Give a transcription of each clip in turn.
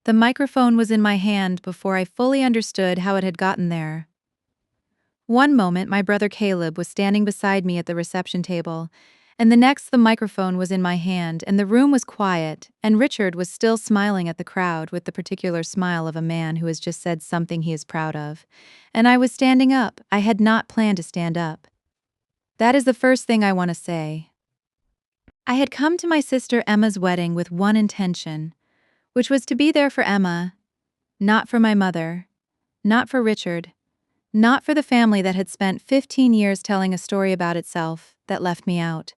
The microphone was in my hand before I fully understood how it had gotten there. One moment, my brother Caleb was standing beside me at the reception table, and the next, the microphone was in my hand, and the room was quiet, and Richard was still smiling at the crowd with the particular smile of a man who has just said something he is proud of. And I was standing up. I had not planned to stand up. That is the first thing I want to say. I had come to my sister Emma's wedding with one intention, which was to be there for Emma, not for my mother, not for Richard, not for the family that had spent 15 years telling a story about itself that left me out.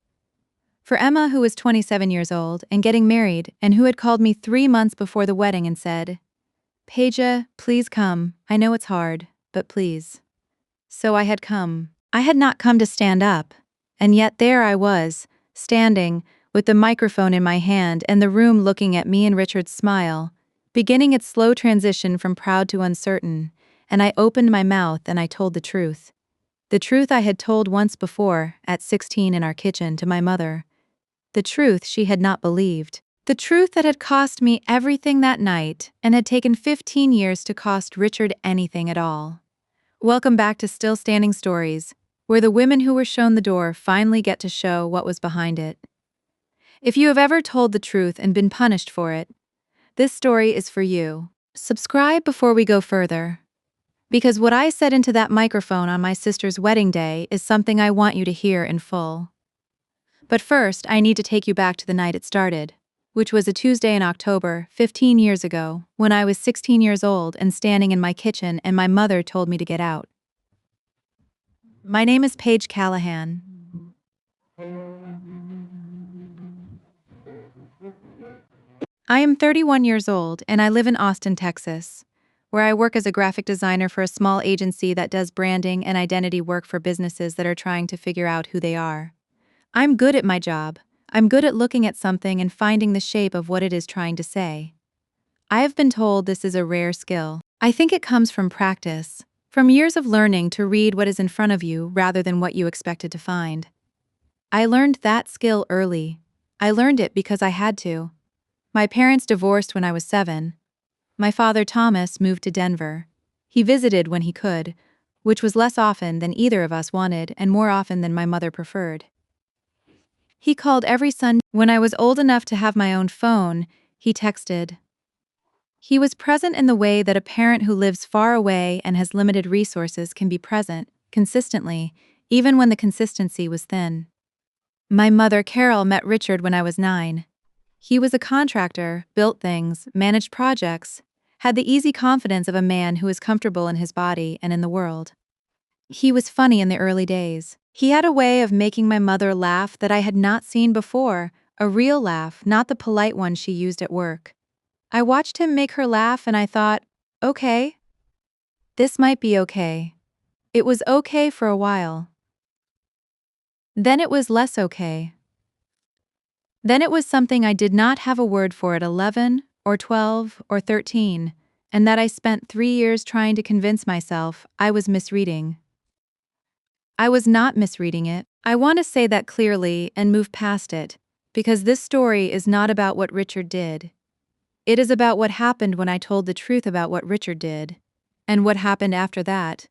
For Emma, who was 27 years old and getting married, and who had called me 3 months before the wedding and said, "Paige, please come. I know it's hard, but please." So I had come. I had not come to stand up, and yet there I was, standing, with the microphone in my hand and the room looking at me and Richard's smile, beginning its slow transition from proud to uncertain, and I opened my mouth and I told the truth. The truth I had told once before, at 16 in our kitchen, to my mother. The truth she had not believed. The truth that had cost me everything that night and had taken 15 years to cost Richard anything at all. Welcome back to Still Standing Stories, where the women who were shown the door finally get to show what was behind it. If you have ever told the truth and been punished for it, this story is for you. Subscribe before we go further. Because what I said into that microphone on my sister's wedding day is something I want you to hear in full. But first, I need to take you back to the night it started, which was a Tuesday in October, 15 years ago, when I was 16 years old and standing in my kitchen and my mother told me to get out. My name is Paige Callahan. I am 31 years old and I live in Austin, Texas, where I work as a graphic designer for a small agency that does branding and identity work for businesses that are trying to figure out who they are. I'm good at my job. I'm good at looking at something and finding the shape of what it is trying to say. I have been told this is a rare skill. I think it comes from practice, from years of learning to read what is in front of you rather than what you expected to find. I learned that skill early. I learned it because I had to. My parents divorced when I was 7. My father, Thomas, moved to Denver. He visited when he could, which was less often than either of us wanted and more often than my mother preferred. He called every Sunday. When I was old enough to have my own phone, he texted. He was present in the way that a parent who lives far away and has limited resources can be present, consistently, even when the consistency was thin. My mother, Carol, met Richard when I was 9. He was a contractor, built things, managed projects, had the easy confidence of a man who is comfortable in his body and in the world. He was funny in the early days. He had a way of making my mother laugh that I had not seen before, a real laugh, not the polite one she used at work. I watched him make her laugh and I thought, okay. This might be okay. It was okay for a while. Then it was less okay. Then it was something I did not have a word for at 11 or 12 or 13, and that I spent 3 years trying to convince myself I was misreading. I was not misreading it. I want to say that clearly and move past it, because this story is not about what Richard did. It is about what happened when I told the truth about what Richard did, and what happened after that,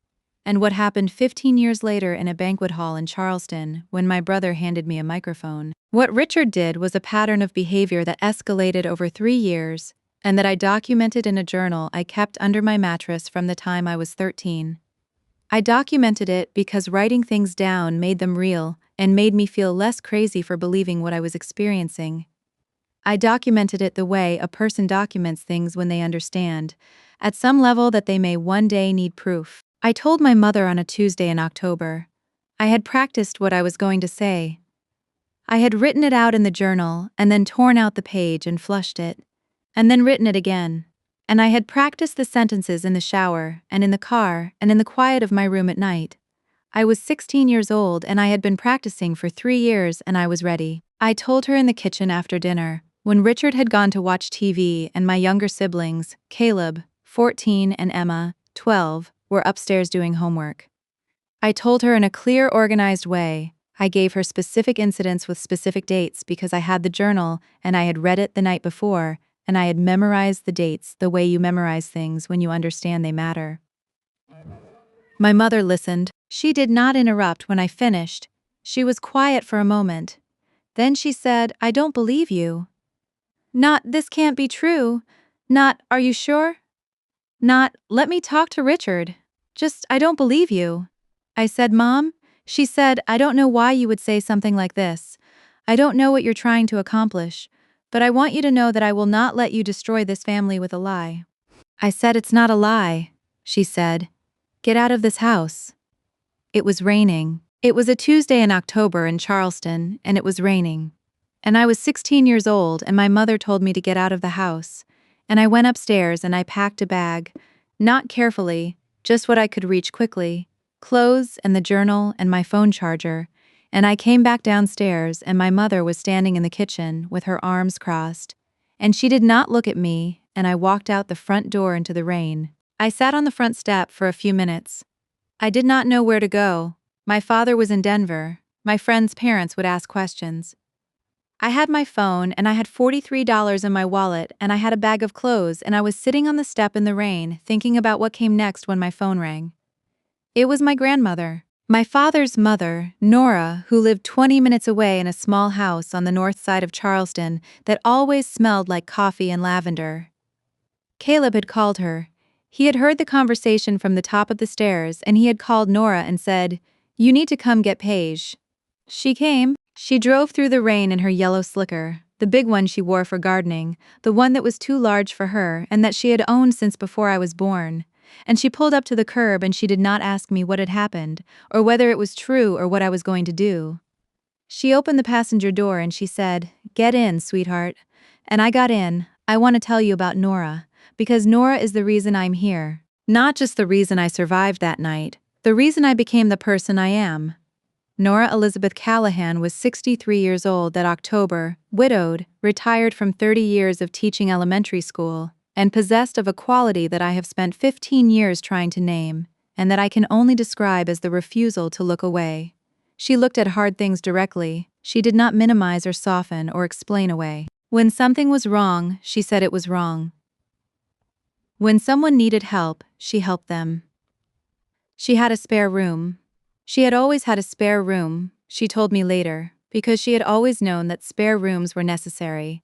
and what happened 15 years later in a banquet hall in Charleston when my brother handed me a microphone. What Richard did was a pattern of behavior that escalated over 3 years, and that I documented in a journal I kept under my mattress from the time I was 13. I documented it because writing things down made them real and made me feel less crazy for believing what I was experiencing. I documented it the way a person documents things when they understand, at some level that they may one day need proof. I told my mother on a Tuesday in October. I had practiced what I was going to say. I had written it out in the journal and then torn out the page and flushed it, and then written it again. And I had practiced the sentences in the shower, and in the car, and in the quiet of my room at night. I was 16 years old and I had been practicing for 3 years and I was ready. I told her in the kitchen after dinner, when Richard had gone to watch TV and my younger siblings, Caleb, 14, and Emma, 12, were upstairs doing homework. I told her in a clear, organized way. I gave her specific incidents with specific dates because I had the journal and I had read it the night before, and I had memorized the dates the way you memorize things when you understand they matter. My mother listened. She did not interrupt when I finished. She was quiet for a moment. Then she said, "I don't believe you." Not, "This can't be true." Not, "Are you sure?" Not, "Let me talk to Richard." Just, "I don't believe you." I said, "Mom?" She said, "I don't know why you would say something like this. I don't know what you're trying to accomplish, but I want you to know that I will not let you destroy this family with a lie." I said, "It's not a lie." She said, "Get out of this house." It was raining. It was a Tuesday in October in Charleston, and it was raining. And I was 16 years old, and my mother told me to get out of the house. And I went upstairs and I packed a bag, not carefully, just what I could reach quickly, clothes and the journal and my phone charger, and I came back downstairs and my mother was standing in the kitchen with her arms crossed. And she did not look at me, and I walked out the front door into the rain. I sat on the front step for a few minutes. I did not know where to go. My father was in Denver. My friends' parents would ask questions. I had my phone and I had $43 in my wallet and I had a bag of clothes and I was sitting on the step in the rain thinking about what came next when my phone rang. It was my grandmother. My father's mother, Nora, who lived 20 minutes away in a small house on the north side of Charleston that always smelled like coffee and lavender. Caleb had called her. He had heard the conversation from the top of the stairs and he had called Nora and said, "You need to come get Paige." She came. She drove through the rain in her yellow slicker, the big one she wore for gardening, the one that was too large for her and that she had owned since before I was born. And she pulled up to the curb and she did not ask me what had happened, or whether it was true or what I was going to do. She opened the passenger door and she said, "Get in, sweetheart." And I got in. "I want to tell you about Nora, because Nora is the reason I'm here. Not just the reason I survived that night, the reason I became the person I am." Nora Elizabeth Callahan was 63 years old that October, widowed, retired from 30 years of teaching elementary school, and possessed of a quality that I have spent 15 years trying to name, and that I can only describe as the refusal to look away. She looked at hard things directly. She did not minimize or soften or explain away. When something was wrong, she said it was wrong. When someone needed help, she helped them. She had a spare room. She had always had a spare room, she told me later, because she had always known that spare rooms were necessary.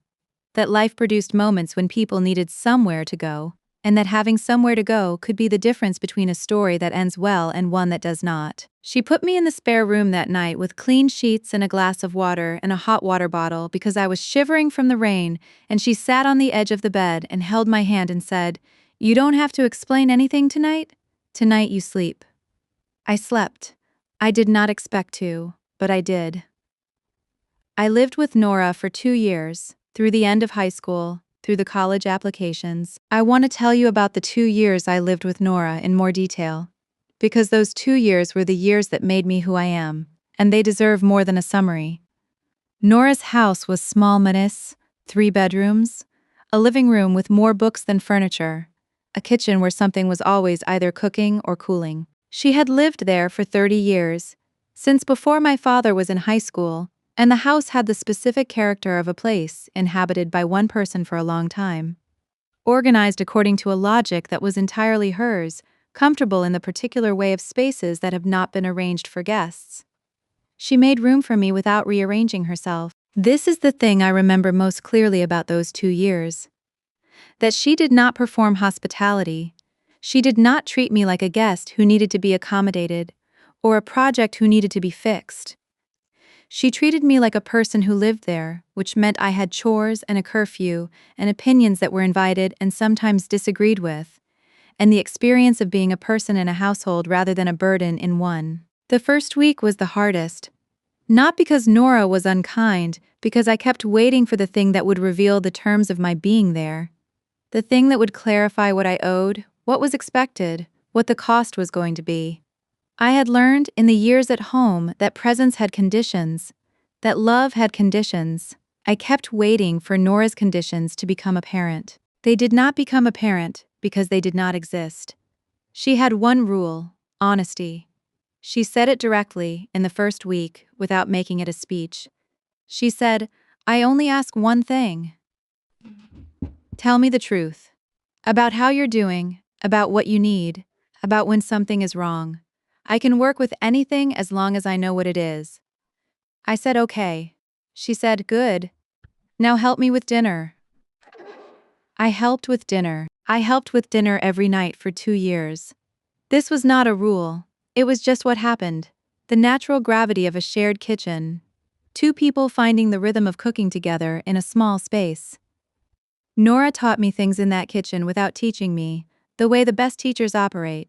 That life produced moments when people needed somewhere to go, and that having somewhere to go could be the difference between a story that ends well and one that does not. She put me in the spare room that night with clean sheets and a glass of water and a hot water bottle because I was shivering from the rain, and she sat on the edge of the bed and held my hand and said, "You don't have to explain anything tonight. Tonight you sleep." I slept. I did not expect to, but I did. I lived with Nora for 2 years, through the end of high school, through the college applications. I want to tell you about the 2 years I lived with Nora in more detail, because those 2 years were the years that made me who I am, and they deserve more than a summary. Nora's house was small, modest, 3 bedrooms, a living room with more books than furniture, a kitchen where something was always either cooking or cooling. She had lived there for 30 years, since before my father was in high school, and the house had the specific character of a place inhabited by one person for a long time. Organized according to a logic that was entirely hers, comfortable in the particular way of spaces that have not been arranged for guests. She made room for me without rearranging herself. This is the thing I remember most clearly about those 2 years. That she did not perform hospitality. She did not treat me like a guest who needed to be accommodated, or a project who needed to be fixed. She treated me like a person who lived there, which meant I had chores and a curfew and opinions that were invited and sometimes disagreed with, and the experience of being a person in a household rather than a burden in one. The first week was the hardest. Not because Nora was unkind, because I kept waiting for the thing that would reveal the terms of my being there. The thing that would clarify what I owed, what was expected, what the cost was going to be. I had learned in the years at home that presence had conditions, that love had conditions. I kept waiting for Nora's conditions to become apparent. They did not become apparent because they did not exist. She had one rule: honesty. She said it directly in the first week without making it a speech. She said, "I only ask one thing." Tell me the truth. About how you're doing, about what you need, about when something is wrong. I can work with anything as long as I know what it is. I said okay. She said, good. Now help me with dinner. I helped with dinner. I helped with dinner every night for 2 years. This was not a rule. It was just what happened. The natural gravity of a shared kitchen. Two people finding the rhythm of cooking together in a small space. Nora taught me things in that kitchen without teaching me, the way the best teachers operate.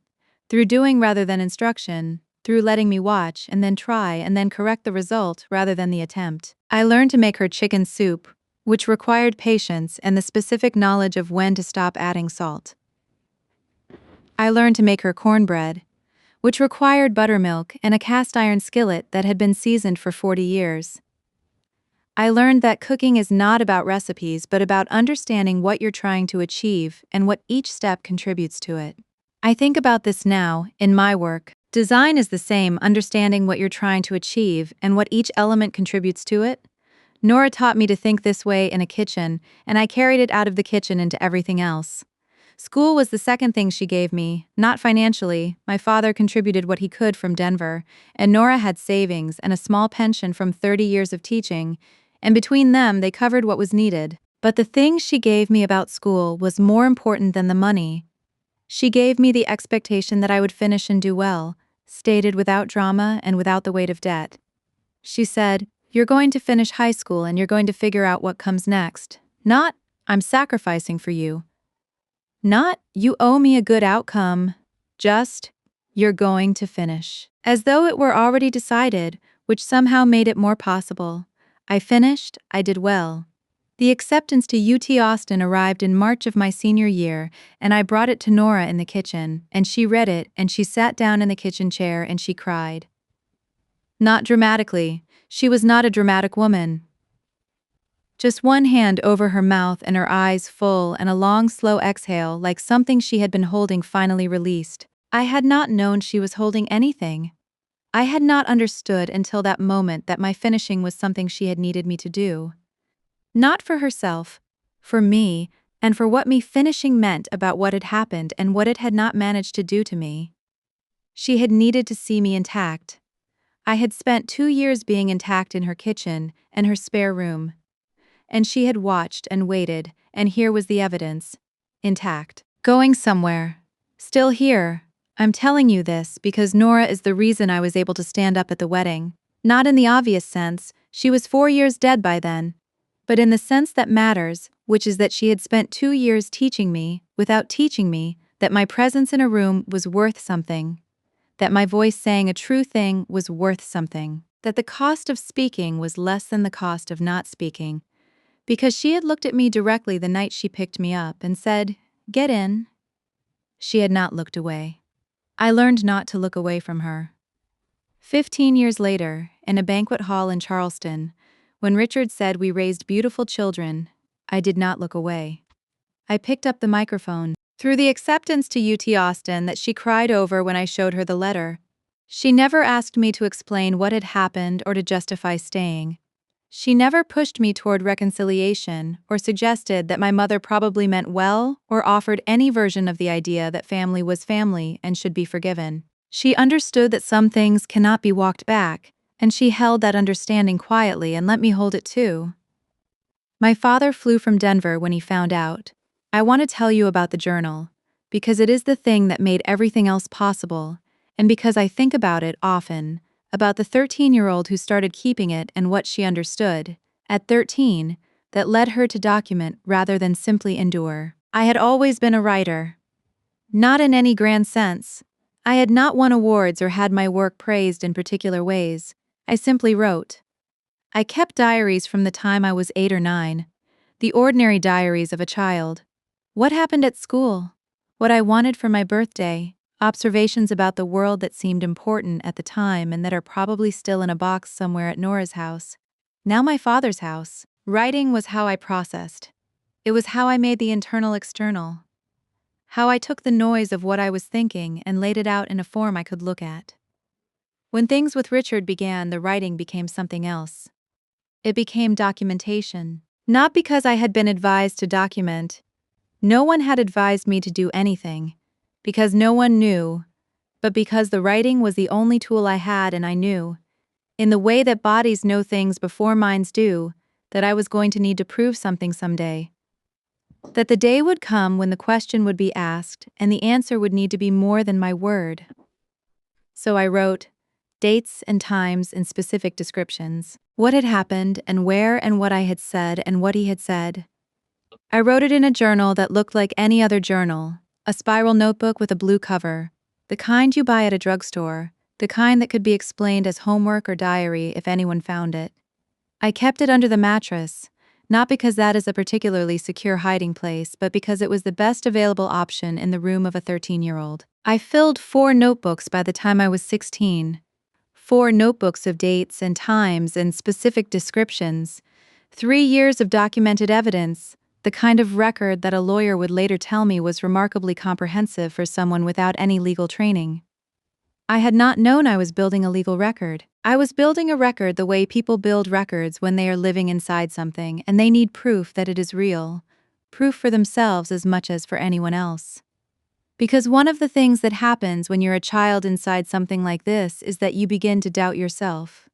Through doing rather than instruction, through letting me watch and then try and then correct the result rather than the attempt. I learned to make her chicken soup, which required patience and the specific knowledge of when to stop adding salt. I learned to make her cornbread, which required buttermilk and a cast iron skillet that had been seasoned for 40 years. I learned that cooking is not about recipes but about understanding what you're trying to achieve and what each step contributes to it. I think about this now, in my work. Design is the same, understanding what you're trying to achieve and what each element contributes to it. Nora taught me to think this way in a kitchen, and I carried it out of the kitchen into everything else. School was the second thing she gave me, not financially. My father contributed what he could from Denver, and Nora had savings and a small pension from 30 years of teaching, and between them they covered what was needed. But the thing she gave me about school was more important than the money. She gave me the expectation that I would finish and do well, stated without drama and without the weight of debt. She said, "You're going to finish high school and you're going to figure out what comes next. Not, I'm sacrificing for you. Not, you owe me a good outcome. Just, you're going to finish." As though it were already decided, which somehow made it more possible. I finished, I did well. The acceptance to UT Austin arrived in March of my senior year, and I brought it to Nora in the kitchen, and she read it, and she sat down in the kitchen chair and she cried. Not dramatically. She was not a dramatic woman. Just one hand over her mouth and her eyes full and a long slow exhale like something she had been holding finally released. I had not known she was holding anything. I had not understood until that moment that my finishing was something she had needed me to do. Not for herself, for me, and for what me finishing meant about what had happened and what it had not managed to do to me. She had needed to see me intact. I had spent 2 years being intact in her kitchen and her spare room. And she had watched and waited, and here was the evidence. Intact. Going somewhere. Still here. I'm telling you this because Nora is the reason I was able to stand up at the wedding. Not in the obvious sense, she was 4 years dead by then. But in the sense that matters, which is that she had spent 2 years teaching me, without teaching me, that my presence in a room was worth something. That my voice saying a true thing was worth something. That the cost of speaking was less than the cost of not speaking. Because she had looked at me directly the night she picked me up and said, "Get in." She had not looked away. I learned not to look away from her. 15 years later, in a banquet hall in Charleston, when Richard said we raised beautiful children, I did not look away. I picked up the microphone. Through the acceptance to UT Austin that she cried over when I showed her the letter. She never asked me to explain what had happened or to justify staying. She never pushed me toward reconciliation or suggested that my mother probably meant well or offered any version of the idea that family was family and should be forgiven. She understood that some things cannot be walked back, and she held that understanding quietly and let me hold it too. My father flew from Denver when he found out. I want to tell you about the journal, because it is the thing that made everything else possible, and because I think about it often. About the 13-year-old who started keeping it and what she understood, at 13, that led her to document rather than simply endure. I had always been a writer. Not in any grand sense. I had not won awards or had my work praised in particular ways. I simply wrote. I kept diaries from the time I was 8 or 9. The ordinary diaries of a child. What happened at school? What I wanted for my birthday. Observations about the world that seemed important at the time and that are probably still in a box somewhere at Nora's house. Now my father's house. Writing was how I processed. It was how I made the internal external. How I took the noise of what I was thinking and laid it out in a form I could look at. When things with Richard began, the writing became something else. It became documentation. Not because I had been advised to document, No one had advised me to do anything, because no one knew, but because the writing was the only tool I had, and I knew, in the way that bodies know things before minds do, that I was going to need to prove something someday. That the day would come when the question would be asked, and the answer would need to be more than my word. So I wrote dates and times and specific descriptions, what had happened and where and what I had said and what he had said. I wrote it in a journal that looked like any other journal, a spiral notebook with a blue cover, the kind you buy at a drugstore, the kind that could be explained as homework or diary if anyone found it. I kept it under the mattress, not because that is a particularly secure hiding place, but because it was the best available option in the room of a 13-year-old. I filled 4 notebooks by the time I was 16. 4 notebooks of dates and times and specific descriptions. 3 years of documented evidence, the kind of record that a lawyer would later tell me was remarkably comprehensive for someone without any legal training. I had not known I was building a legal record. I was building a record the way people build records when they are living inside something and they need proof that it is real, proof for themselves as much as for anyone else. Because one of the things that happens when you're a child inside something like this is that you begin to doubt yourself.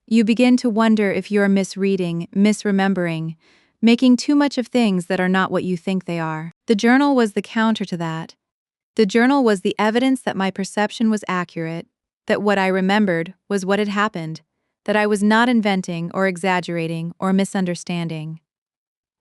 You begin to wonder if you're misreading, misremembering, making too much of things that are not what you think they are. The journal was the counter to that. The journal was the evidence that my perception was accurate, that what I remembered was what had happened, that I was not inventing or exaggerating or misunderstanding.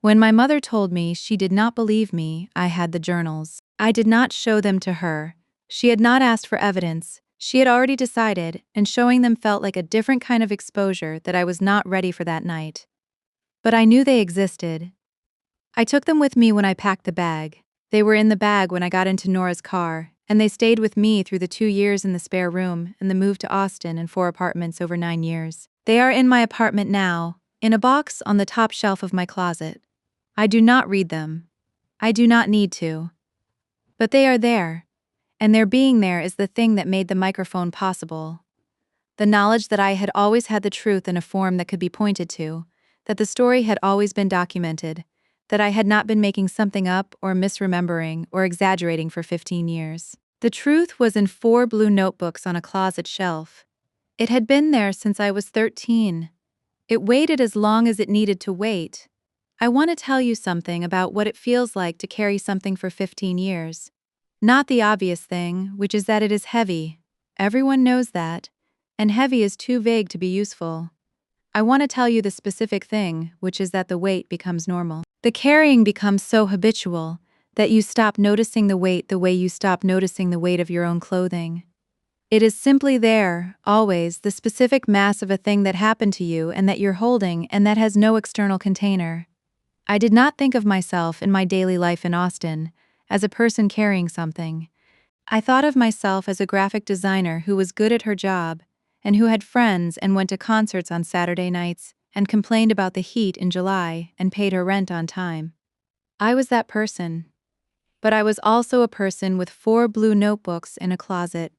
When my mother told me she did not believe me, I had the journals. I did not show them to her. She had not asked for evidence. She had already decided, and showing them felt like a different kind of exposure that I was not ready for that night. But I knew they existed. I took them with me when I packed the bag. They were in the bag when I got into Nora's car, and they stayed with me through the 2 years in the spare room and the move to Austin and 4 apartments over 9 years. They are in my apartment now, in a box on the top shelf of my closet. I do not read them. I do not need to. But they are there, and their being there is the thing that made the microphone possible. The knowledge that I had always had the truth in a form that could be pointed to, that the story had always been documented, that I had not been making something up or misremembering or exaggerating for 15 years. The truth was in 4 blue notebooks on a closet shelf. It had been there since I was 13. It waited as long as it needed to wait. I want to tell you something about what it feels like to carry something for 15 years. Not the obvious thing, which is that it is heavy. Everyone knows that. And heavy is too vague to be useful. I want to tell you the specific thing, which is that the weight becomes normal. The carrying becomes so habitual that you stop noticing the weight the way you stop noticing the weight of your own clothing. It is simply there, always, the specific mass of a thing that happened to you and that you're holding and that has no external container. I did not think of myself in my daily life in Austin as a person carrying something. I thought of myself as a graphic designer who was good at her job and who had friends and went to concerts on Saturday nights and complained about the heat in July and paid her rent on time. I was that person. But I was also a person with 4 blue notebooks in a closet,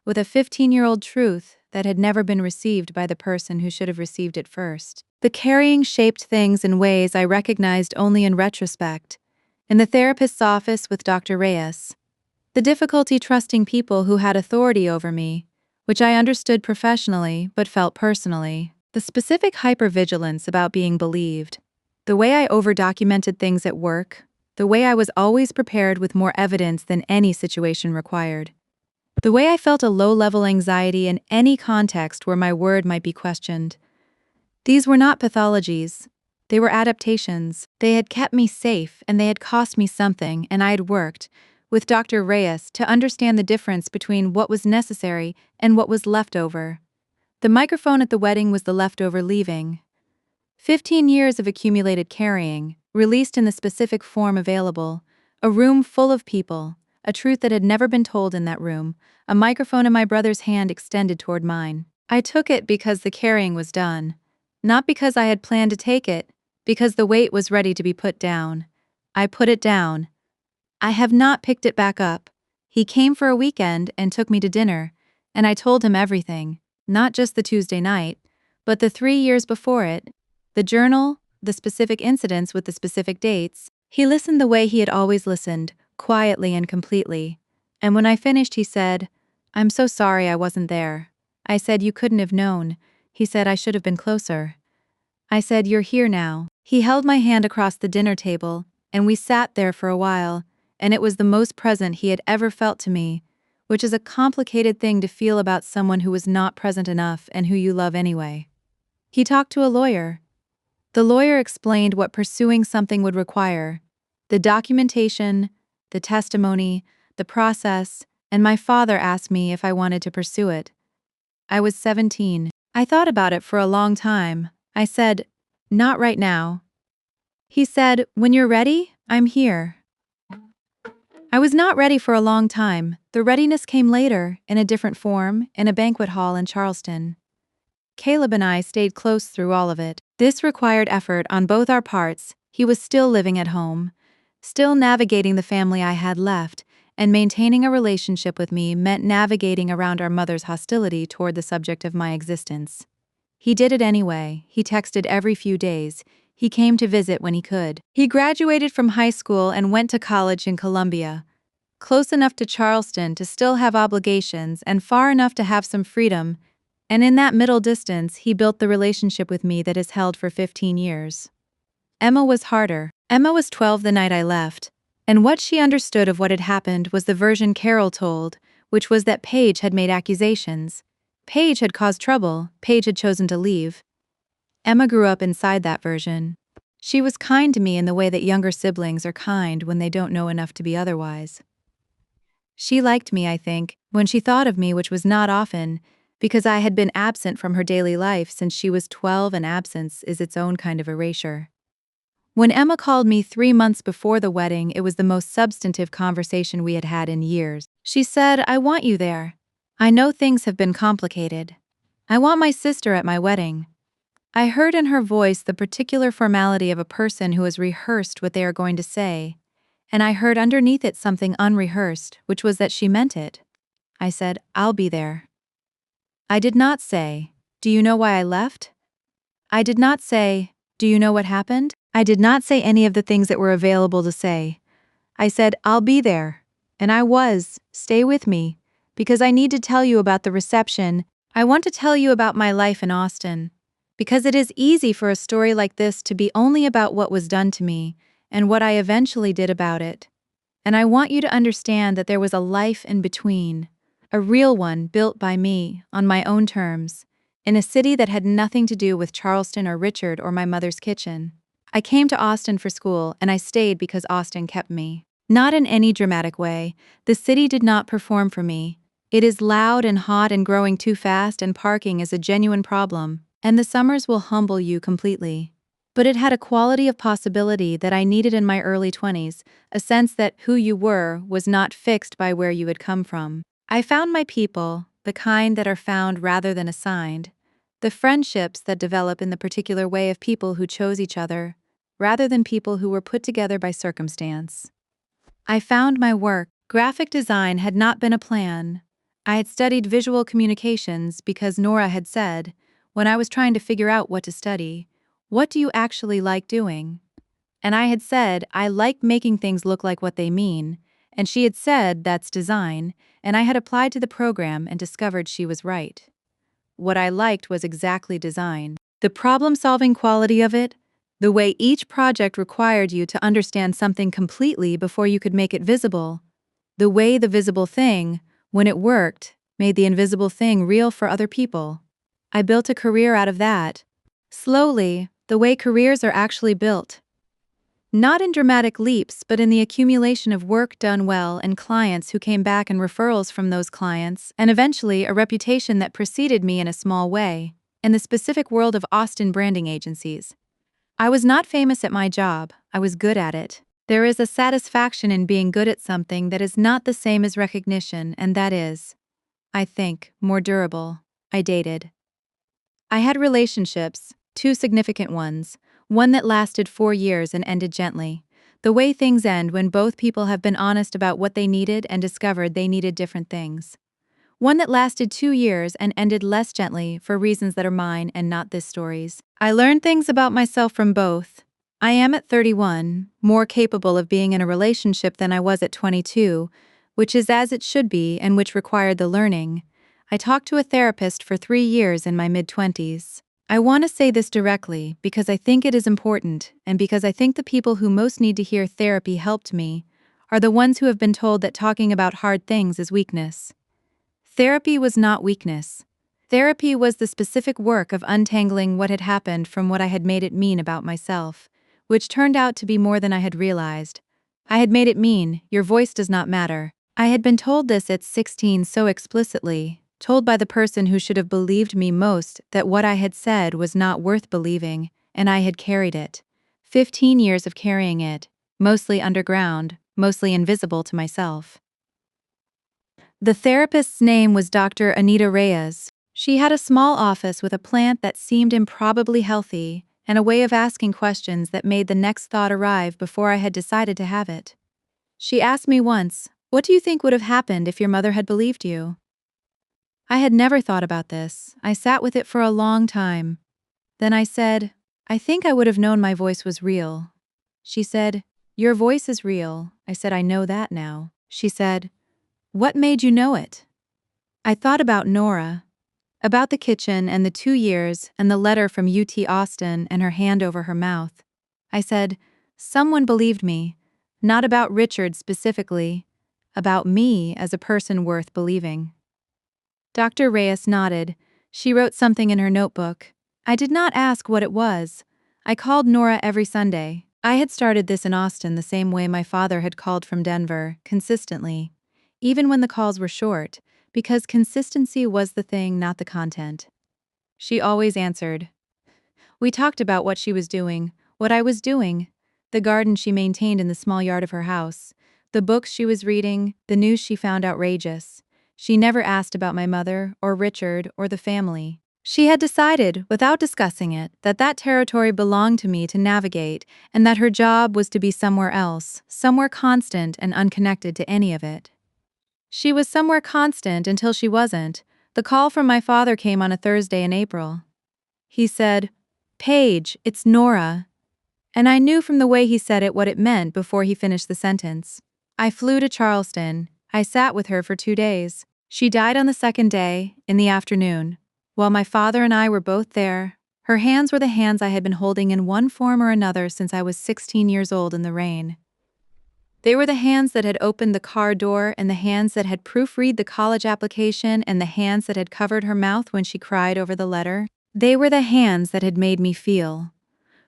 with a 15-year-old truth that had never been received by the person who should have received it first. The carrying shaped things in ways I recognized only in retrospect. In the therapist's office with Dr. Reyes. The difficulty trusting people who had authority over me, which I understood professionally but felt personally. The specific hypervigilance about being believed. The way I over-documented things at work. The way I was always prepared with more evidence than any situation required. The way I felt a low-level anxiety in any context where my word might be questioned. These were not pathologies. They were adaptations. They had kept me safe and they had cost me something, and I had worked, with Dr. Reyes, to understand the difference between what was necessary and what was leftover. The microphone at the wedding was the leftover leaving. 15 years of accumulated carrying, released in the specific form available, a room full of people, a truth that had never been told in that room, a microphone in my brother's hand extended toward mine. I took it because the carrying was done. Not because I had planned to take it, because the weight was ready to be put down. I put it down. I have not picked it back up. He came for a weekend and took me to dinner, and I told him everything, not just the Tuesday night, but the 3 years before it, the journal, the specific incidents with the specific dates, He listened the way he had always listened, quietly and completely. And when I finished, he said, "I'm so sorry I wasn't there." I said, "You couldn't have known." He said, "I should have been closer." I said, "You're here now." He held my hand across the dinner table, and we sat there for a while, and it was the most present he had ever felt to me, which is a complicated thing to feel about someone who was not present enough and who you love anyway. He talked to a lawyer. The lawyer explained what pursuing something would require: the documentation, the testimony, the process, and my father asked me if I wanted to pursue it. I was 17. I thought about it for a long time. I said, "Not right now." He said, "When you're ready, I'm here." I was not ready for a long time. The readiness came later, in a different form, in a banquet hall in Charleston. Caleb and I stayed close through all of it. This required effort on both our parts. He was still living at home, still navigating the family I had left, and maintaining a relationship with me meant navigating around our mother's hostility toward the subject of my existence. He did it anyway. He texted every few days. He came to visit when he could. He graduated from high school and went to college in Columbia, close enough to Charleston to still have obligations and far enough to have some freedom, and in that middle distance he built the relationship with me that has held for 15 years. Emma was harder. Emma was 12 the night I left, and what she understood of what had happened was the version Carol told, which was that Paige had made accusations. Paige had caused trouble. Paige had chosen to leave. Emma grew up inside that version. She was kind to me in the way that younger siblings are kind when they don't know enough to be otherwise. She liked me, I think, when she thought of me, which was not often, because I had been absent from her daily life since she was 12, and absence is its own kind of erasure. When Emma called me 3 months before the wedding, it was the most substantive conversation we had had in years. She said, "I want you there. I know things have been complicated. I want my sister at my wedding." I heard in her voice the particular formality of a person who has rehearsed what they are going to say, and I heard underneath it something unrehearsed, which was that she meant it. I said, "I'll be there." I did not say, "Do you know why I left?" I did not say, "Do you know what happened?" I did not say any of the things that were available to say. I said, "I'll be there." And I was. Stay with me, because I need to tell you about the reception. I want to tell you about my life in Austin, because it is easy for a story like this to be only about what was done to me and what I eventually did about it. And I want you to understand that there was a life in between, a real one built by me, on my own terms, in a city that had nothing to do with Charleston or Richard or my mother's kitchen. I came to Austin for school, and I stayed because Austin kept me. Not in any dramatic way. The city did not perform for me. It is loud and hot and growing too fast, and parking is a genuine problem, and the summers will humble you completely. But it had a quality of possibility that I needed in my early 20s, a sense that who you were was not fixed by where you had come from. I found my people, the kind that are found rather than assigned, the friendships that develop in the particular way of people who chose each other, rather than people who were put together by circumstance. I found my work. Graphic design had not been a plan. I had studied visual communications because Nora had said, when I was trying to figure out what to study, "What do you actually like doing?" And I had said, "I like making things look like what they mean," and she had said, "That's design," and I had applied to the program and discovered she was right. What I liked was exactly design. The problem-solving quality of it, the way each project required you to understand something completely before you could make it visible, the way the visible thing, when it worked, made the invisible thing real for other people. I built a career out of that. Slowly, the way careers are actually built. Not in dramatic leaps, but in the accumulation of work done well and clients who came back and referrals from those clients, and eventually a reputation that preceded me in a small way, in the specific world of Austin branding agencies. I was not famous at my job, I was good at it. There is a satisfaction in being good at something that is not the same as recognition, and that is, I think, more durable. I dated. I had relationships, 2 significant ones, one that lasted 4 years and ended gently. The way things end when both people have been honest about what they needed and discovered they needed different things. One that lasted 2 years and ended less gently for reasons that are mine and not this story's. I learned things about myself from both. I am at 31, more capable of being in a relationship than I was at 22, which is as it should be and which required the learning. I talked to a therapist for 3 years in my mid-20s. I want to say this directly because I think it is important and because I think the people who most need to hear therapy helped me are the ones who have been told that talking about hard things is weakness. Therapy was not weakness. Therapy was the specific work of untangling what had happened from what I had made it mean about myself, which turned out to be more than I had realized. I had made it mean, your voice does not matter. I had been told this at 16 so explicitly, told by the person who should have believed me most that what I had said was not worth believing, and I had carried it. 15 years of carrying it, mostly underground, mostly invisible to myself. The therapist's name was Dr. Anita Reyes. She had a small office with a plant that seemed improbably healthy, and a way of asking questions that made the next thought arrive before I had decided to have it. She asked me once, "What do you think would have happened if your mother had believed you?" I had never thought about this. I sat with it for a long time. Then I said, "I think I would have known my voice was real." She said, "Your voice is real." I said, "I know that now." She said, "What made you know it?" I thought about Nora, about the kitchen and the 2 years and the letter from UT Austin and her hand over her mouth. I said, someone believed me, not about Richard specifically, about me as a person worth believing. Dr. Reyes nodded. She wrote something in her notebook. I did not ask what it was. I called Nora every Sunday. I had started this in Austin the same way my father had called from Denver, consistently, even when the calls were short, because consistency was the thing, not the content. She always answered. We talked about what she was doing, what I was doing, the garden she maintained in the small yard of her house, the books she was reading, the news she found outrageous. She never asked about my mother, or Richard, or the family. She had decided, without discussing it, that that territory belonged to me to navigate, and that her job was to be somewhere else, somewhere constant and unconnected to any of it. She was somewhere constant until she wasn't. The call from my father came on a Thursday in April. He said, "Paige, it's Nora." And I knew from the way he said it what it meant before he finished the sentence. I flew to Charleston. I sat with her for 2 days. She died on the second day, in the afternoon. While my father and I were both there, her hands were the hands I had been holding in one form or another since I was 16 years old in the rain. They were the hands that had opened the car door and the hands that had proofread the college application and the hands that had covered her mouth when she cried over the letter. They were the hands that had made me feel,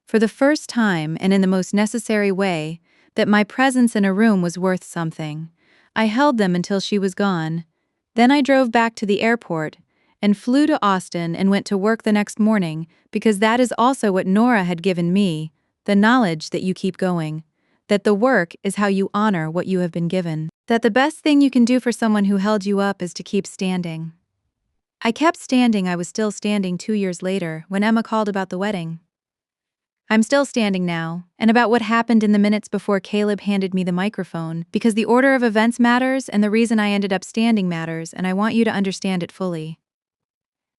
for the first time and in the most necessary way, that my presence in a room was worth something. I held them until she was gone. Then I drove back to the airport and flew to Austin and went to work the next morning because that is also what Nora had given me, the knowledge that you keep going. That the work is how you honor what you have been given. That the best thing you can do for someone who held you up is to keep standing. I kept standing. I was still standing 2 years later when Emma called about the wedding. I'm still standing now, and about what happened in the minutes before Caleb handed me the microphone, because the order of events matters and the reason I ended up standing matters, and I want you to understand it fully.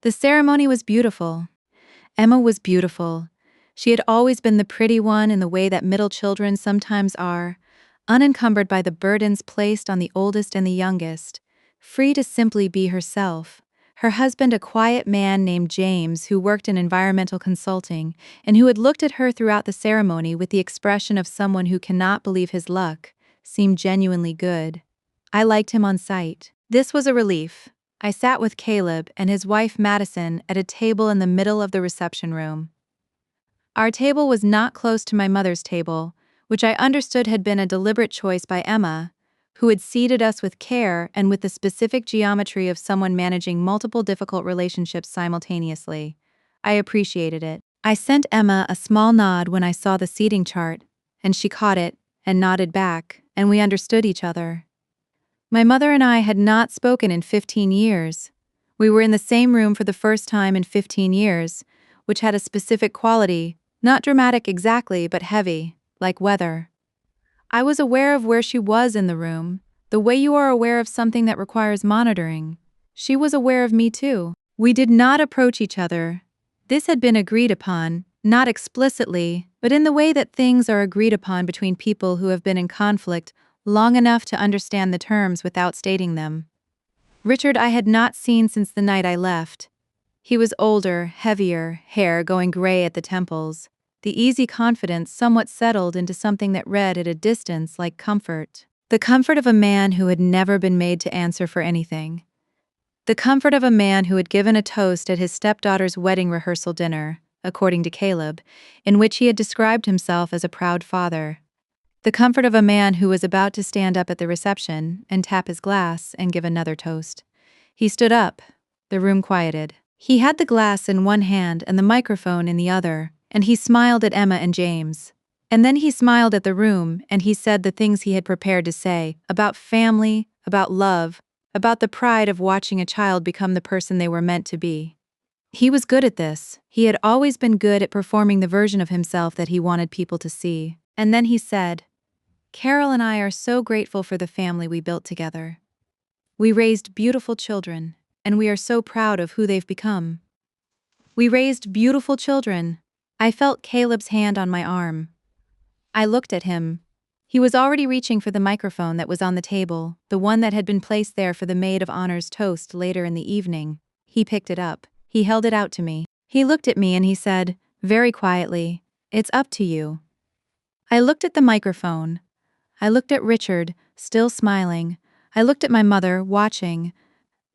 The ceremony was beautiful. Emma was beautiful. She had always been the pretty one in the way that middle children sometimes are, unencumbered by the burdens placed on the oldest and the youngest, free to simply be herself. Her husband, a quiet man named James who worked in environmental consulting and who had looked at her throughout the ceremony with the expression of someone who cannot believe his luck, seemed genuinely good. I liked him on sight. This was a relief. I sat with Caleb and his wife Madison at a table in the middle of the reception room. Our table was not close to my mother's table, which I understood had been a deliberate choice by Emma, who had seated us with care and with the specific geometry of someone managing multiple difficult relationships simultaneously. I appreciated it. I sent Emma a small nod when I saw the seating chart, and she caught it and nodded back, and we understood each other. My mother and I had not spoken in 15 years. We were in the same room for the first time in 15 years, which had a specific quality, not dramatic exactly, but heavy, like weather. I was aware of where she was in the room, the way you are aware of something that requires monitoring. She was aware of me too. We did not approach each other. This had been agreed upon, Not explicitly, but in the way that things are agreed upon between people who have been in conflict long enough to understand the terms without stating them. Richard I had not seen since the night I left. He was older, heavier, hair going gray at the temples. The easy confidence somewhat settled into something that read at a distance like comfort. The comfort of a man who had never been made to answer for anything. The comfort of a man who had given a toast at his stepdaughter's wedding rehearsal dinner, according to Caleb, in which he had described himself as a proud father. The comfort of a man who was about to stand up at the reception and tap his glass and give another toast. He stood up. The room quieted. He had the glass in one hand and the microphone in the other, and he smiled at Emma and James. And then he smiled at the room and he said the things he had prepared to say about family, about love, about the pride of watching a child become the person they were meant to be. He was good at this. He had always been good at performing the version of himself that he wanted people to see. And then he said, "Carol and I are so grateful for the family we built together. We raised beautiful children, and we are so proud of who they've become." We raised beautiful children. I felt Caleb's hand on my arm. I looked at him. He was already reaching for the microphone that was on the table, the one that had been placed there for the maid of honor's toast later in the evening. He picked it up. He held it out to me. He looked at me and he said, very quietly, "It's up to you." I looked at the microphone. I looked at Richard, still smiling. I looked at my mother, watching.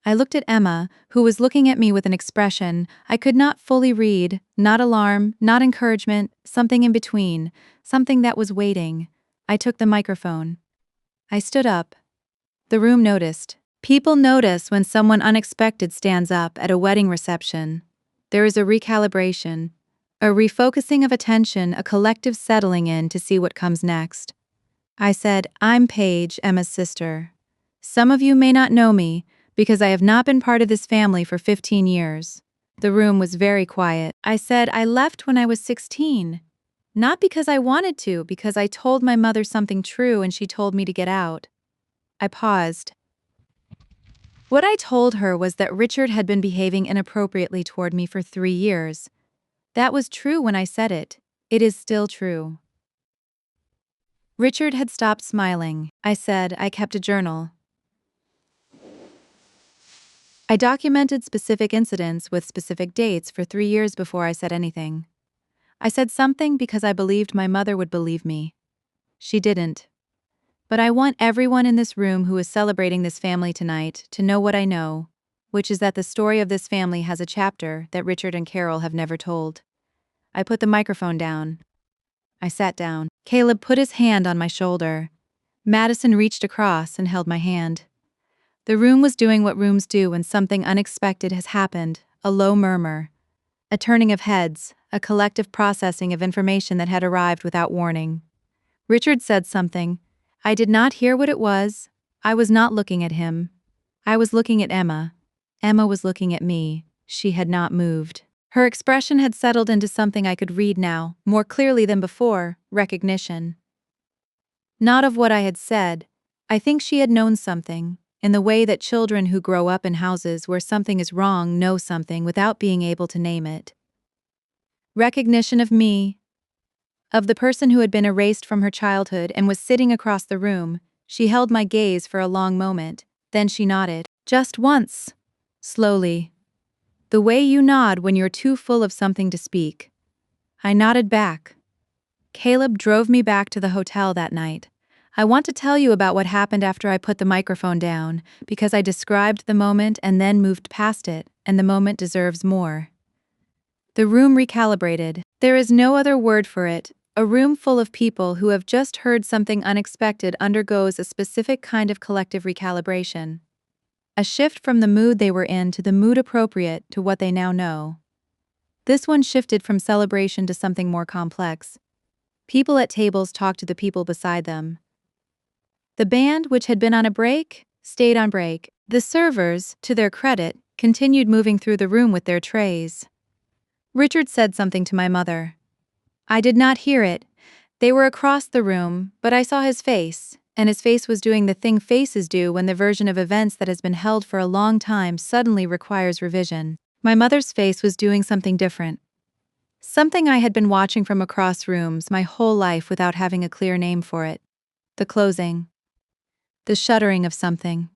I looked at Emma, who was looking at me with an expression I could not fully read, not alarm, not encouragement, something in between, something that was waiting. I took the microphone. I stood up. The room noticed. People notice when someone unexpected stands up at a wedding reception. There is a recalibration, a refocusing of attention, a collective settling in to see what comes next. I said, "I'm Paige, Emma's sister. Some of you may not know me, because I have not been part of this family for 15 years. The room was very quiet. I said I left when I was 16. Not because I wanted to, because I told my mother something true and she told me to get out. I paused. What I told her was that Richard had been behaving inappropriately toward me for 3 years. That was true when I said it. It is still true. Richard had stopped smiling. I said I kept a journal. I documented specific incidents with specific dates for 3 years before I said anything. I said something because I believed my mother would believe me. She didn't. But I want everyone in this room who is celebrating this family tonight to know what I know, which is that the story of this family has a chapter that Richard and Carol have never told. I put the microphone down. I sat down. Caleb put his hand on my shoulder. Madison reached across and held my hand. The room was doing what rooms do when something unexpected has happened, a low murmur, a turning of heads, a collective processing of information that had arrived without warning. Richard said something. I did not hear what it was. I was not looking at him. I was looking at Emma. Emma was looking at me. She had not moved. Her expression had settled into something I could read now, more clearly than before, recognition. Not of what I had said. I think she had known something, in the way that children who grow up in houses where something is wrong know something without being able to name it. Recognition of me, of the person who had been erased from her childhood and was sitting across the room. She held my gaze for a long moment, then she nodded. Just once. Slowly. The way you nod when you're too full of something to speak. I nodded back. Caleb drove me back to the hotel that night. I want to tell you about what happened after I put the microphone down, because I described the moment and then moved past it, and the moment deserves more. The room recalibrated. There is no other word for it. A room full of people who have just heard something unexpected undergoes a specific kind of collective recalibration. A shift from the mood they were in to the mood appropriate to what they now know. This one shifted from celebration to something more complex. People at tables talked to the people beside them. The band, which had been on a break, stayed on break. The servers, to their credit, continued moving through the room with their trays. Richard said something to my mother. I did not hear it. They were across the room, but I saw his face, and his face was doing the thing faces do when the version of events that has been held for a long time suddenly requires revision. My mother's face was doing something different. Something I had been watching from across rooms my whole life without having a clear name for it. The closing. The shuttering of something.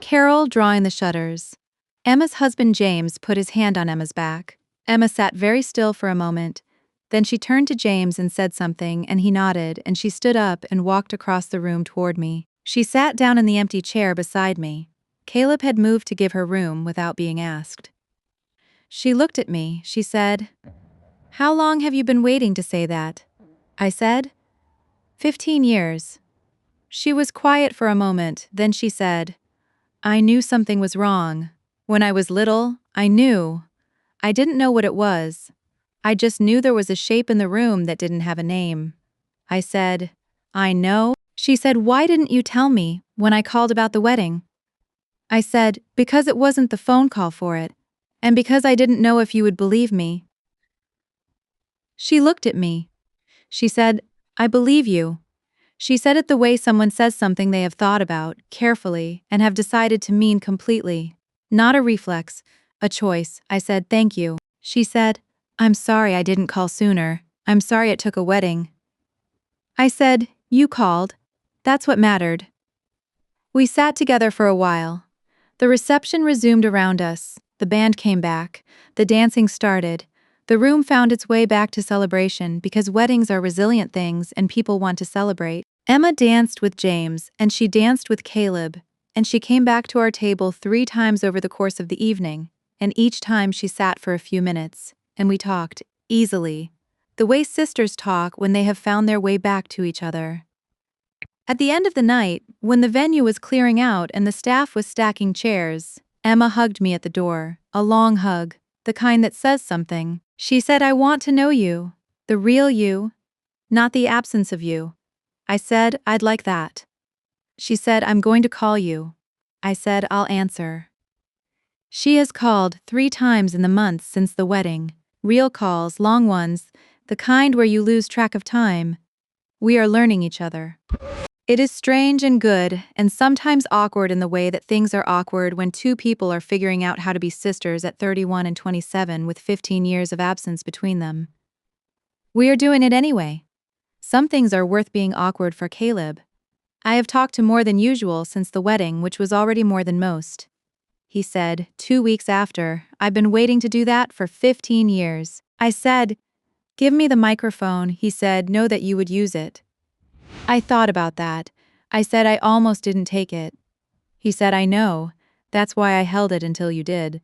Carol drawing the shutters. Emma's husband James put his hand on Emma's back. Emma sat very still for a moment. Then she turned to James and said something, and he nodded, and she stood up and walked across the room toward me. She sat down in the empty chair beside me. Caleb had moved to give her room without being asked. She looked at me. She said, "How long have you been waiting to say that?" I said, 15 years. She was quiet for a moment, then she said, "I knew something was wrong. When I was little, I knew. I didn't know what it was. I just knew there was a shape in the room that didn't have a name." I said, "I know." She said, "Why didn't you tell me when I called about the wedding?" I said, "Because it wasn't the phone call for it, and because I didn't know if you would believe me." She looked at me. She said, "I believe you." She said it the way someone says something they have thought about, carefully, and have decided to mean completely. Not a reflex, a choice. I said, "Thank you." She said, "I'm sorry I didn't call sooner. I'm sorry it took a wedding." I said, "You called. That's what mattered." We sat together for a while. The reception resumed around us. The band came back. The dancing started. The room found its way back to celebration because weddings are resilient things and people want to celebrate. Emma danced with James, and she danced with Caleb, and she came back to our table 3 times over the course of the evening, and each time she sat for a few minutes, and we talked, easily, the way sisters talk when they have found their way back to each other. At the end of the night, when the venue was clearing out and the staff was stacking chairs, Emma hugged me at the door, a long hug, the kind that says something. She said, "I want to know you, the real you, not the absence of you." I said, "I'd like that." She said, "I'm going to call you." I said, "I'll answer." She has called 3 times in the months since the wedding. Real calls, long ones, the kind where you lose track of time. We are learning each other. It is strange and good, and sometimes awkward in the way that things are awkward when 2 people are figuring out how to be sisters at 31 and 27 with 15 years of absence between them. We are doing it anyway. Some things are worth being awkward for Caleb. I have talked to more than usual since the wedding, which was already more than most. He said, 2 weeks after, "I've been waiting to do that for 15 years. I said, "Give me the microphone." He said, "Know that you would use it." I thought about that. I said I almost didn't take it. He said, "I know. That's why I held it until you did."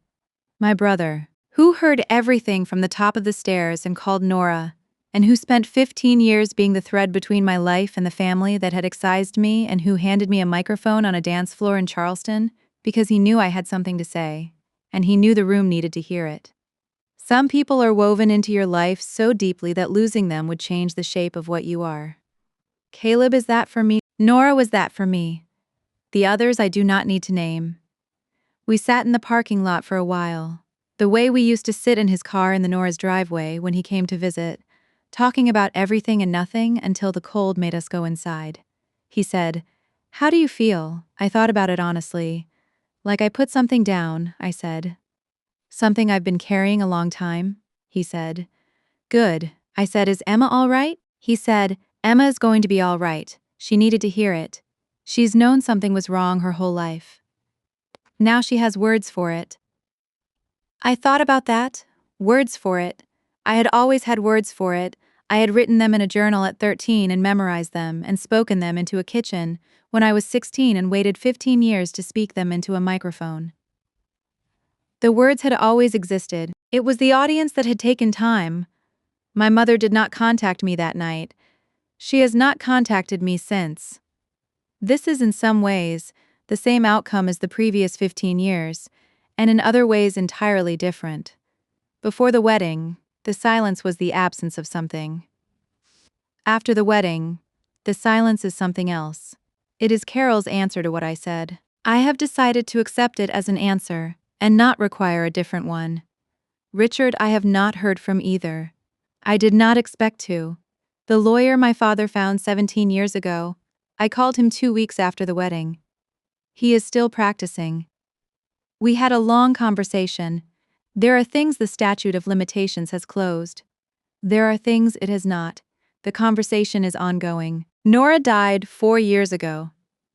My brother, who heard everything from the top of the stairs and called Nora, and who spent 15 years being the thread between my life and the family that had excised me, and who handed me a microphone on a dance floor in Charleston because he knew I had something to say, and he knew the room needed to hear it. Some people are woven into your life so deeply that losing them would change the shape of what you are. Caleb is that for me. Nora was that for me. The others I do not need to name. We sat in the parking lot for a while, the way we used to sit in his car in the Nora's driveway when he came to visit, talking about everything and nothing until the cold made us go inside. He said, "How do you feel?" I thought about it honestly. "Like I put something down," I said. "Something I've been carrying a long time?" He said. "Good." I said, "Is Emma all right?" He said, "Emma is going to be all right. She needed to hear it. She's known something was wrong her whole life. Now she has words for it." I thought about that. Words for it. I had always had words for it. I had written them in a journal at 13 and memorized them and spoken them into a kitchen when I was 16 and waited 15 years to speak them into a microphone. The words had always existed. It was the audience that had taken time. My mother did not contact me that night. She has not contacted me since. This is in some ways the same outcome as the previous 15 years, and in other ways entirely different. Before the wedding, the silence was the absence of something. After the wedding, the silence is something else. It is Carol's answer to what I said. I have decided to accept it as an answer and not require a different one. Richard, I have not heard from either. I did not expect to. The lawyer my father found 17 years ago, I called him 2 weeks after the wedding. He is still practicing. We had a long conversation, There are things the statute of limitations has closed. There are things it has not. The conversation is ongoing. Nora died 4 years ago,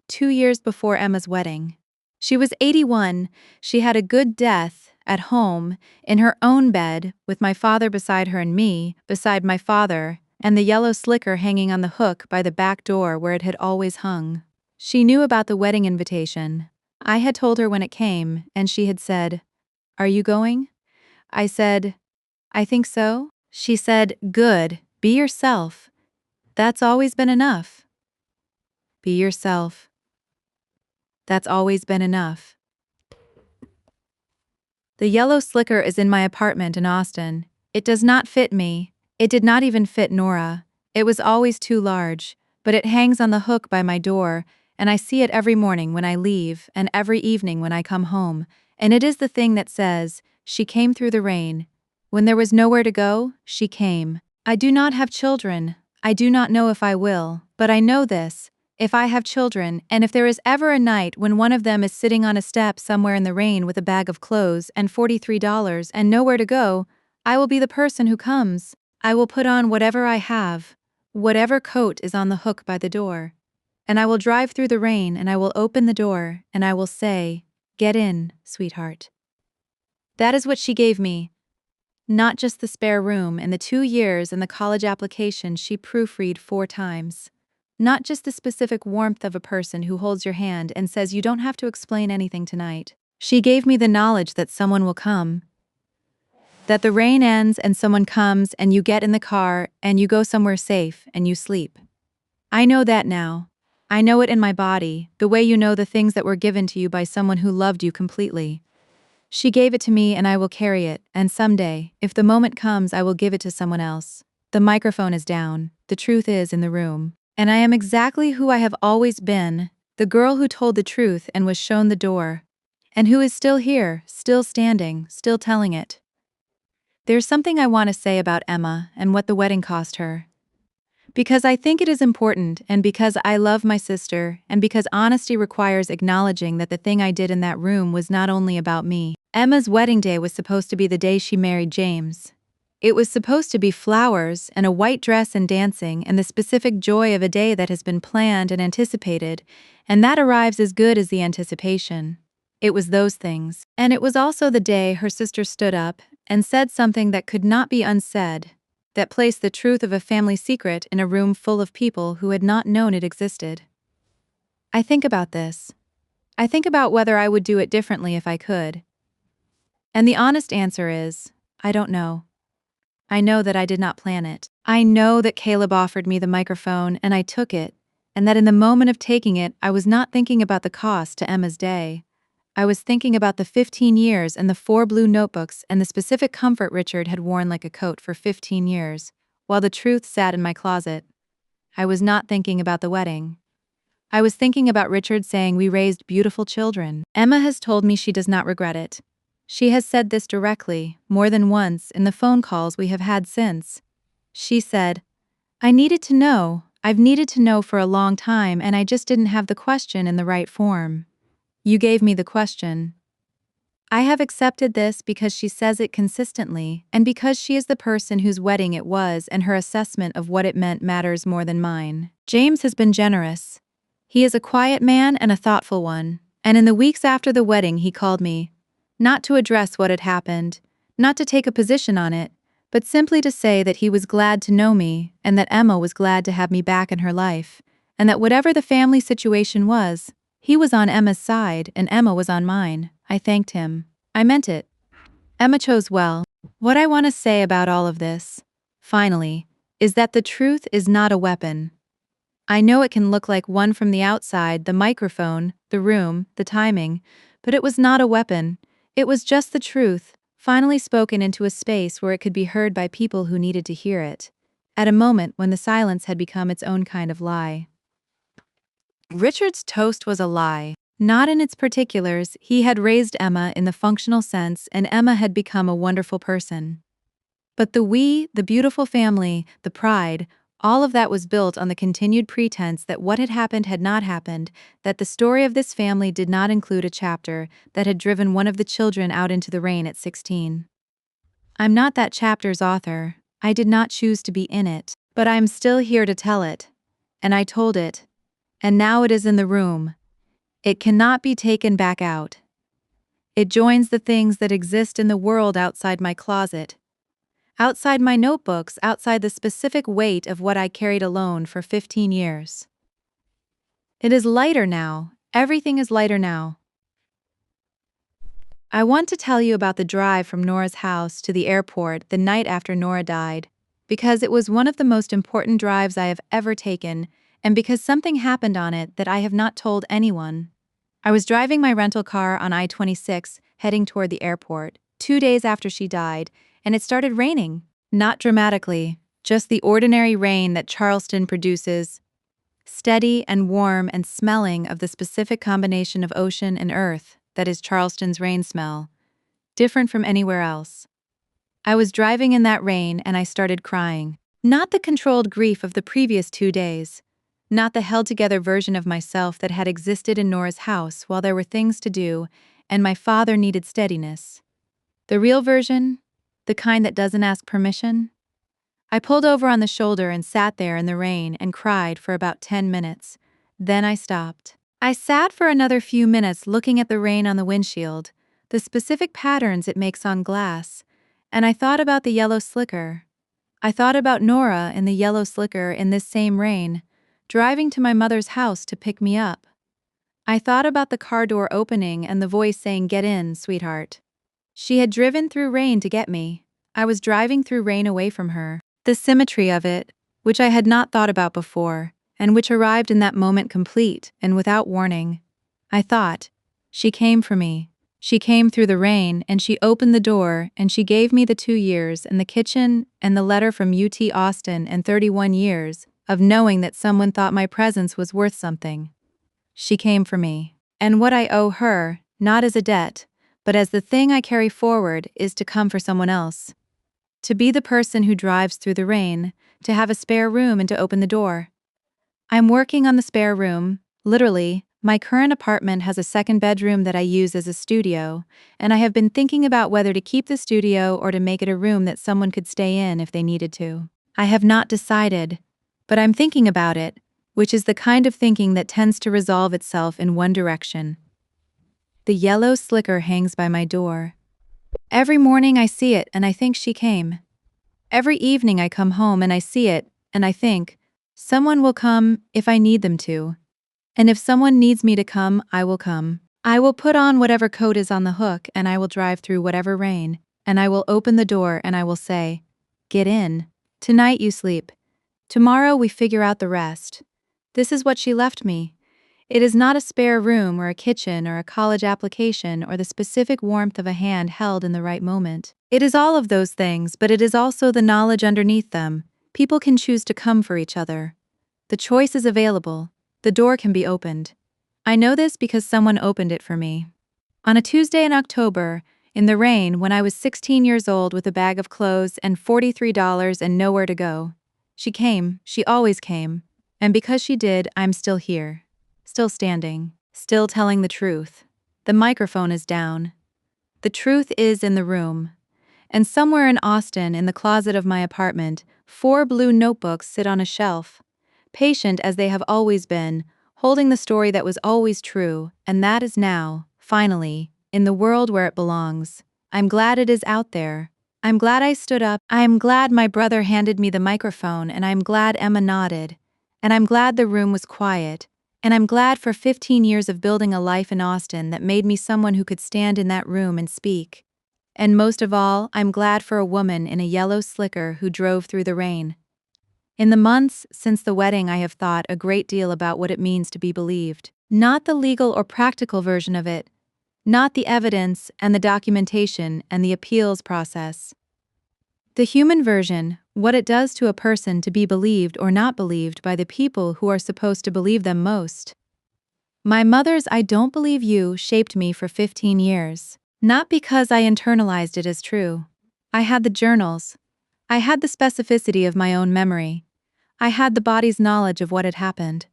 2 years before Emma's wedding. She was 81, she had a good death, at home, in her own bed, with my father beside her and me, beside my father, and the yellow slicker hanging on the hook by the back door where it had always hung. She knew about the wedding invitation. I had told her when it came, and she had said, "Are you going?" I said, "I think so." She said, "Good, be yourself. That's always been enough." Be yourself. That's always been enough. The yellow slicker is in my apartment in Austin. It does not fit me. It did not even fit Nora. It was always too large, but it hangs on the hook by my door, and I see it every morning when I leave and every evening when I come home, and it is the thing that says, "She came through the rain." When there was nowhere to go, she came. I do not have children. I do not know if I will, but I know this. If I have children, and if there is ever a night when one of them is sitting on a step somewhere in the rain with a bag of clothes and $43 and nowhere to go, I will be the person who comes. I will put on whatever I have, whatever coat is on the hook by the door. And I will drive through the rain and I will open the door and I will say, "Get in, sweetheart." That is what she gave me. Not just the spare room and the 2 years and the college application she proofread 4 times. Not just the specific warmth of a person who holds your hand and says you don't have to explain anything tonight. She gave me the knowledge that someone will come. That the rain ends and someone comes and you get in the car and you go somewhere safe and you sleep. I know that now. I know it in my body, the way you know the things that were given to you by someone who loved you completely. She gave it to me and I will carry it, and someday, if the moment comes, I will give it to someone else. The microphone is down, the truth is in the room. And I am exactly who I have always been, the girl who told the truth and was shown the door. And who is still here, still standing, still telling it. There's something I want to say about Emma and what the wedding cost her. Because I think it is important, and because I love my sister, and because honesty requires acknowledging that the thing I did in that room was not only about me. Emma's wedding day was supposed to be the day she married James. It was supposed to be flowers and a white dress and dancing and the specific joy of a day that has been planned and anticipated, and that arrives as good as the anticipation. It was those things. And it was also the day her sister stood up and said something that could not be unsaid, that placed the truth of a family secret in a room full of people who had not known it existed. I think about this. I think about whether I would do it differently if I could. And the honest answer is, I don't know. I know that I did not plan it. I know that Caleb offered me the microphone and I took it, and that in the moment of taking it, I was not thinking about the cost to Emma's day. I was thinking about the 15 years and the 4 blue notebooks and the specific comfort Richard had worn like a coat for 15 years, while the truth sat in my closet. I was not thinking about the wedding. I was thinking about Richard saying we raised beautiful children. Emma has told me she does not regret it. She has said this directly, more than once, in the phone calls we have had since. She said, "I needed to know. I've needed to know for a long time and I just didn't have the question in the right form. You gave me the question." I have accepted this because she says it consistently and because she is the person whose wedding it was and her assessment of what it meant matters more than mine. James has been generous. He is a quiet man and a thoughtful one, and in the weeks after the wedding he called me. Not to address what had happened, not to take a position on it, but simply to say that he was glad to know me and that Emma was glad to have me back in her life, and that whatever the family situation was, he was on Emma's side and Emma was on mine. I thanked him. I meant it. Emma chose well. What I want to say about all of this, finally, is that the truth is not a weapon. I know it can look like one from the outside, the microphone, the room, the timing, but it was not a weapon. It was just the truth, finally spoken into a space where it could be heard by people who needed to hear it, at a moment when the silence had become its own kind of lie. Richard's toast was a lie. Not in its particulars. He had raised Emma in the functional sense and Emma had become a wonderful person. But the we, the beautiful family, the pride, All of that was built on the continued pretense that what had not happened, that the story of this family did not include a chapter that had driven one of the children out into the rain at 16. I'm not that chapter's author, I did not choose to be in it, but I'm still here to tell it. And I told it. And now it is in the room. It cannot be taken back out. It joins the things that exist in the world outside my closet. Outside my notebooks, outside the specific weight of what I carried alone for 15 years. It is lighter now. Everything is lighter now. I want to tell you about the drive from Nora's house to the airport the night after Nora died, because it was one of the most important drives I have ever taken, and because something happened on it that I have not told anyone. I was driving my rental car on I-26, heading toward the airport, 2 days after she died, and it started raining. Not dramatically, just the ordinary rain that Charleston produces. Steady and warm and smelling of the specific combination of ocean and earth that is Charleston's rain smell. Different from anywhere else. I was driving in that rain and I started crying. Not the controlled grief of the previous 2 days. Not the held-together version of myself that had existed in Nora's house while there were things to do and my father needed steadiness. The real version? The kind that doesn't ask permission? I pulled over on the shoulder and sat there in the rain and cried for about 10 minutes. Then I stopped. I sat for another few minutes looking at the rain on the windshield, the specific patterns it makes on glass, and I thought about the yellow slicker. I thought about Nora in the yellow slicker in this same rain, driving to my mother's house to pick me up. I thought about the car door opening and the voice saying, "Get in, sweetheart." She had driven through rain to get me. I was driving through rain away from her. The symmetry of it, which I had not thought about before, and which arrived in that moment complete and without warning. I thought, she came for me. She came through the rain, and she opened the door, and she gave me the 2 years and the kitchen and the letter from UT Austin and 31 years of knowing that someone thought my presence was worth something. She came for me. And what I owe her, not as a debt, but as the thing I carry forward, is to come for someone else. To be the person who drives through the rain, to have a spare room and to open the door. I'm working on the spare room, literally. My current apartment has a second bedroom that I use as a studio, and I have been thinking about whether to keep the studio or to make it a room that someone could stay in if they needed to. I have not decided, but I'm thinking about it, which is the kind of thinking that tends to resolve itself in one direction. The yellow slicker hangs by my door. Every morning I see it and I think she came. Every evening I come home and I see it, and I think, someone will come if I need them to. And if someone needs me to come, I will come. I will put on whatever coat is on the hook and I will drive through whatever rain, and I will open the door and I will say, "Get in. Tonight you sleep. Tomorrow we figure out the rest." This is what she left me. It is not a spare room or a kitchen or a college application or the specific warmth of a hand held in the right moment. It is all of those things, but it is also the knowledge underneath them. People can choose to come for each other. The choice is available. The door can be opened. I know this because someone opened it for me. On a Tuesday in October, in the rain, when I was 16 years old with a bag of clothes and $43 and nowhere to go. She came, she always came. And because she did, I'm still here. Still standing. Still telling the truth. The microphone is down. The truth is in the room. And somewhere in Austin, in the closet of my apartment, 4 blue notebooks sit on a shelf. Patient as they have always been, holding the story that was always true, and that is now, finally, in the world where it belongs. I'm glad it is out there. I'm glad I stood up. I am glad my brother handed me the microphone, and I'm glad Emma nodded. And I'm glad the room was quiet. And I'm glad for 15 years of building a life in Austin that made me someone who could stand in that room and speak. And most of all, I'm glad for a woman in a yellow slicker who drove through the rain. In the months since the wedding, I have thought a great deal about what it means to be believed. Not the legal or practical version of it. Not the evidence and the documentation and the appeals process. The human version, what it does to a person to be believed or not believed by the people who are supposed to believe them most. My mother's "I don't believe you" shaped me for 15 years. Not because I internalized it as true. I had the journals. I had the specificity of my own memory. I had the body's knowledge of what had happened.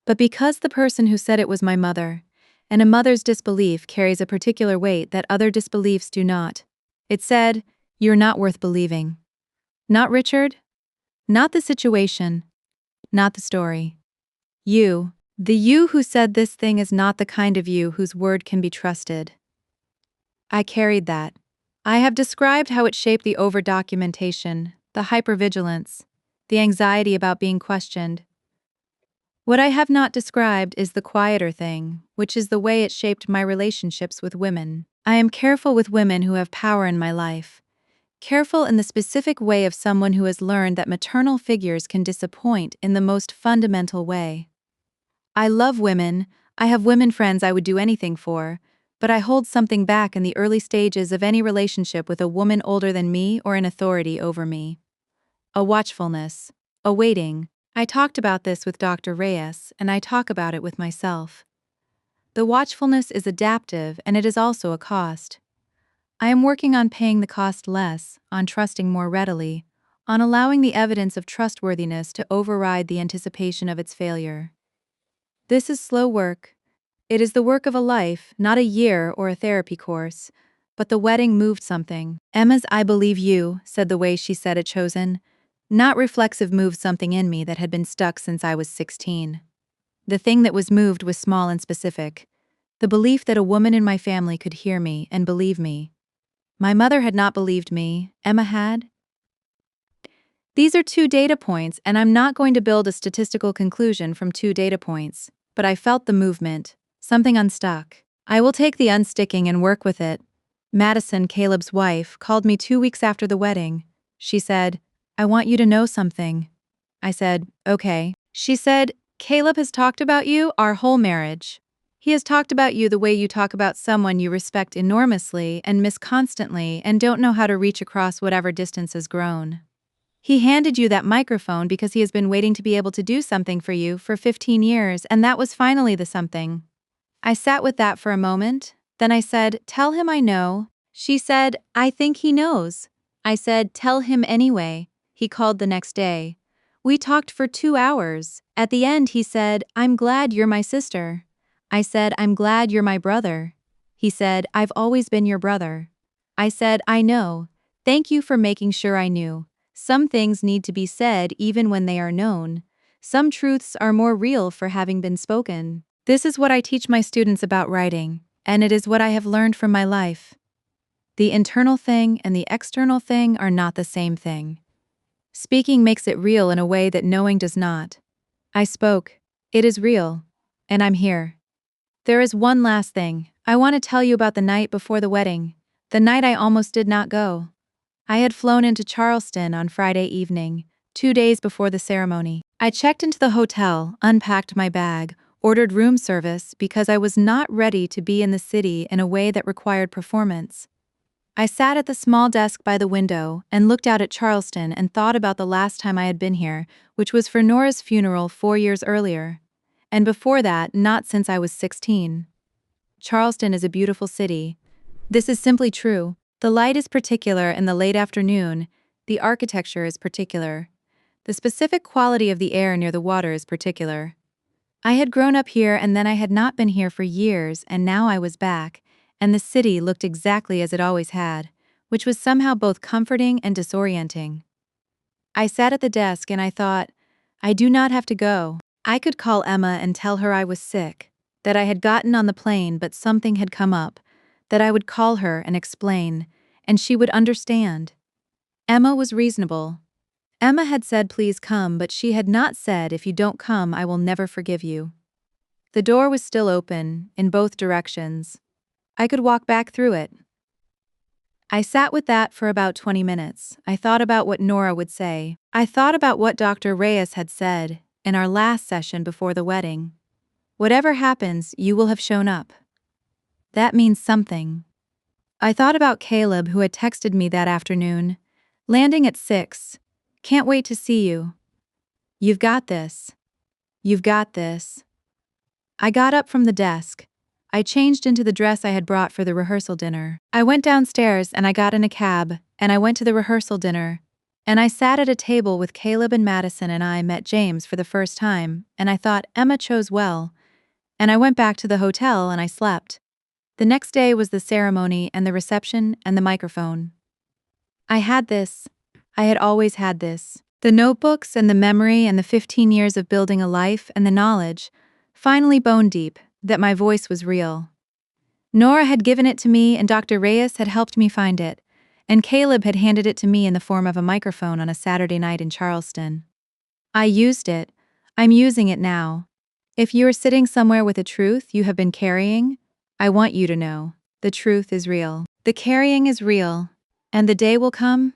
But because the person who said it was my mother, and a mother's disbelief carries a particular weight that other disbeliefs do not, it said, "You're not worth believing." Not Richard, not the situation, not the story. You, the you who said this thing is not the kind of you whose word can be trusted. I carried that. I have described how it shaped the over-documentation, the hypervigilance, the anxiety about being questioned. What I have not described is the quieter thing, which is the way it shaped my relationships with women. I am careful with women who have power in my life. Careful in the specific way of someone who has learned that maternal figures can disappoint in the most fundamental way. I love women, I have women friends I would do anything for, but I hold something back in the early stages of any relationship with a woman older than me or in authority over me. A watchfulness, a waiting. I talked about this with Dr. Reyes, and I talk about it with myself. The watchfulness is adaptive, and it is also a cost. I am working on paying the cost less, on trusting more readily, on allowing the evidence of trustworthiness to override the anticipation of its failure. This is slow work. It is the work of a life, not a year or a therapy course. But the wedding moved something. Emma's "I believe you," said the way she said it chosen. Not reflexive moved something in me that had been stuck since I was 16. The thing that was moved was small and specific. The belief that a woman in my family could hear me and believe me. My mother had not believed me, Emma had. These are 2 data points, and I'm not going to build a statistical conclusion from 2 data points, but I felt the movement, something unstuck. I will take the unsticking and work with it. Madison, Caleb's wife, called me 2 weeks after the wedding. She said, "I want you to know something." I said, "Okay." She said, "Caleb has talked about you our whole marriage. He has talked about you the way you talk about someone you respect enormously and miss constantly and don't know how to reach across whatever distance has grown. He handed you that microphone because he has been waiting to be able to do something for you for 15 years, and that was finally the something." I sat with that for a moment, then I said, "Tell him I know." She said, "I think he knows." I said, "Tell him anyway." He called the next day. We talked for 2 hours. At the end he said, "I'm glad you're my sister." I said, "I'm glad you're my brother." He said, "I've always been your brother." I said, "I know. Thank you for making sure I knew. Some things need to be said even when they are known. Some truths are more real for having been spoken." This is what I teach my students about writing, and it is what I have learned from my life. The internal thing and the external thing are not the same thing. Speaking makes it real in a way that knowing does not. I spoke. It is real. And I'm here. There is one last thing. I want to tell you about the night before the wedding. The night I almost did not go. I had flown into Charleston on Friday evening, 2 days before the ceremony. I checked into the hotel, unpacked my bag, ordered room service because I was not ready to be in the city in a way that required performance. I sat at the small desk by the window and looked out at Charleston and thought about the last time I had been here, which was for Nora's funeral 4 years earlier. And before that, not since I was 16. Charleston is a beautiful city. This is simply true. The light is particular in the late afternoon. The architecture is particular. The specific quality of the air near the water is particular. I had grown up here and then I had not been here for years, and now I was back, and the city looked exactly as it always had, which was somehow both comforting and disorienting. I sat at the desk and I thought, I do not have to go. I could call Emma and tell her I was sick, that I had gotten on the plane but something had come up, that I would call her and explain, and she would understand. Emma was reasonable. Emma had said please come, but she had not said if you don't come I will never forgive you. The door was still open, in both directions. I could walk back through it. I sat with that for about 20 minutes. I thought about what Nora would say. I thought about what Dr. Reyes had said in our last session before the wedding. Whatever happens, you will have shown up. That means something. I thought about Caleb, who had texted me that afternoon. Landing at 6. Can't wait to see you. You've got this. You've got this. I got up from the desk. I changed into the dress I had brought for the rehearsal dinner. I went downstairs and I got in a cab, and I went to the rehearsal dinner. And I sat at a table with Caleb and Madison, and I met James for the first time, and I thought Emma chose well. And I went back to the hotel and I slept. The next day was the ceremony and the reception and the microphone. I had this. I had always had this. The notebooks and the memory and the 15 years of building a life and the knowledge, finally bone deep, that my voice was real. Nora had given it to me and Dr. Reyes had helped me find it, and Caleb had handed it to me in the form of a microphone on a Saturday night in Charleston. I used it. I'm using it now. If you are sitting somewhere with a truth you have been carrying, I want you to know, the truth is real. The carrying is real. And the day will come,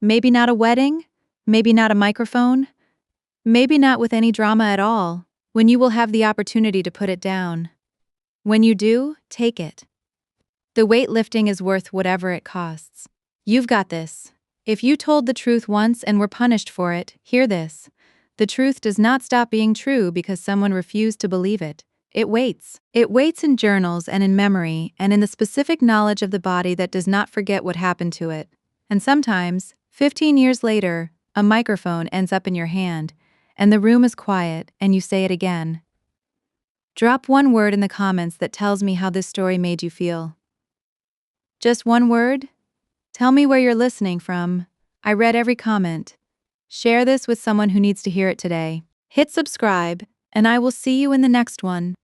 maybe not a wedding, maybe not a microphone, maybe not with any drama at all, when you will have the opportunity to put it down. When you do, take it. The weight lifting is worth whatever it costs. You've got this. If you told the truth once and were punished for it, hear this. The truth does not stop being true because someone refused to believe it. It waits. It waits in journals and in memory and in the specific knowledge of the body that does not forget what happened to it. And sometimes, 15 years later, a microphone ends up in your hand, and the room is quiet, and you say it again. Drop one word in the comments that tells me how this story made you feel. Just one word? Tell me where you're listening from. I read every comment. Share this with someone who needs to hear it today. Hit subscribe, and I will see you in the next one.